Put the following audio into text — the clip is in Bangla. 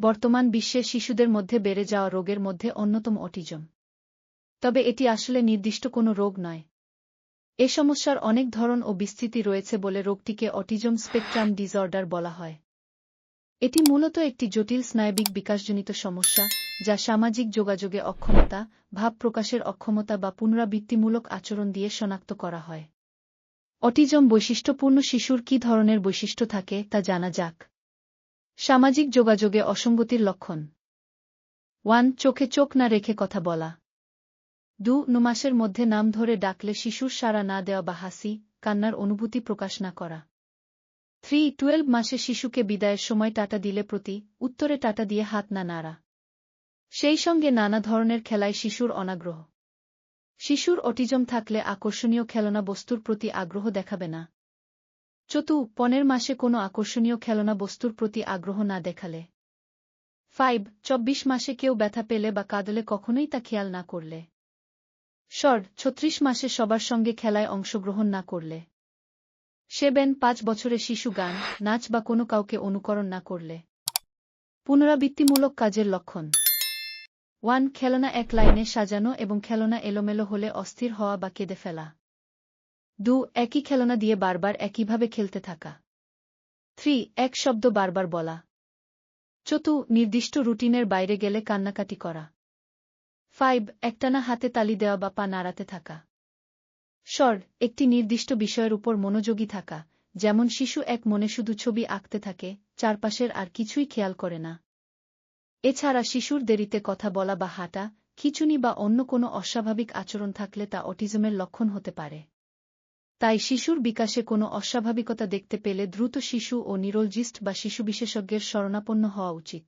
বর্তমান বিশ্বে শিশুদের মধ্যে বেড়ে যাওয়া রোগের মধ্যে অন্যতম অটিজম। তবে এটি আসলে নির্দিষ্ট কোনো রোগ নয়। এ সমস্যার অনেক ধরন ও বিস্তৃতি রয়েছে বলে রোগটিকে অটিজম স্পেকট্রাম ডিসঅর্ডার বলা হয়। এটি মূলত একটি জটিল স্নায়বিক বিকাশজনিত সমস্যা, যা সামাজিক যোগাযোগে অক্ষমতা, ভাব প্রকাশের অক্ষমতা বা পুনরাবৃত্তিমূলক আচরণ দিয়ে শনাক্ত করা হয়। অটিজম বৈশিষ্ট্যপূর্ণ শিশুর কী ধরনের বৈশিষ্ট্য থাকে তা জানা যাক। সামাজিক যোগাযোগে অসঙ্গতির লক্ষণ। 1. চোখে চোখ না রেখে কথা বলা। 2. মাসের মধ্যে নাম ধরে ডাকলে শিশুর সাড়া না দেওয়া বা হাসি, কান্নার অনুভূতি প্রকাশ না করা। 3. 12 মাসে শিশুকে বিদায়ের সময় টাটা দিলে প্রতি উত্তরে টাটা দিয়ে হাত না নাড়া। সেই সঙ্গে নানা ধরনের খেলায় শিশুর অনাগ্রহ। শিশুর অটিজম থাকলে আকর্ষণীয় খেলনা বস্তুর প্রতি আগ্রহ দেখাবে না। 4. 15 মাসে কোনো আকর্ষণীয় খেলনা বস্তুর প্রতি আগ্রহ না দেখালে। 5. 24 মাসে কেউ ব্যথা পেলে বা কাঁদলে কখনোই তা খেয়াল না করলে। 36 মাসে সবার সঙ্গে খেলায় অংশগ্রহণ না করলে। 7. 5 বছরে শিশু গান, নাচ বা কোনো কাউকে অনুকরণ না করলে। পুনরাবৃত্তিমূলক কাজের লক্ষণ। 1. খেলনা এক লাইনে সাজানো এবং খেলনা এলোমেলো হলে অস্থির হওয়া বা কেঁদে ফেলা। 2. একই খেলনা দিয়ে বারবার একইভাবে খেলতে থাকা। 3. এক শব্দ বারবার বলা। 4. নির্দিষ্ট রুটিনের বাইরে গেলে কান্নাকাটি করা। 5. একটানা হাতে তালি দেওয়া বা পা নাড়াতে থাকা। একটি নির্দিষ্ট বিষয়ের উপর মনোযোগী থাকা, যেমন শিশু এক মনে শুধু ছবি আঁকতে থাকে, চারপাশের আর কিছুই খেয়াল করে না। এছাড়া শিশুর দেরিতে কথা বলা বা হাঁটা, খিঁচুনি বা অন্য কোনো অস্বাভাবিক আচরণ থাকলে তা অটিজমের লক্ষণ হতে পারে। তাই শিশুর বিকাশে কোনো অস্বাভাবিকতা দেখতে পেলে দ্রুত শিশু ও নিউরোলজিস্ট বা শিশু বিশেষজ্ঞের শরণাপন্ন হওয়া উচিত।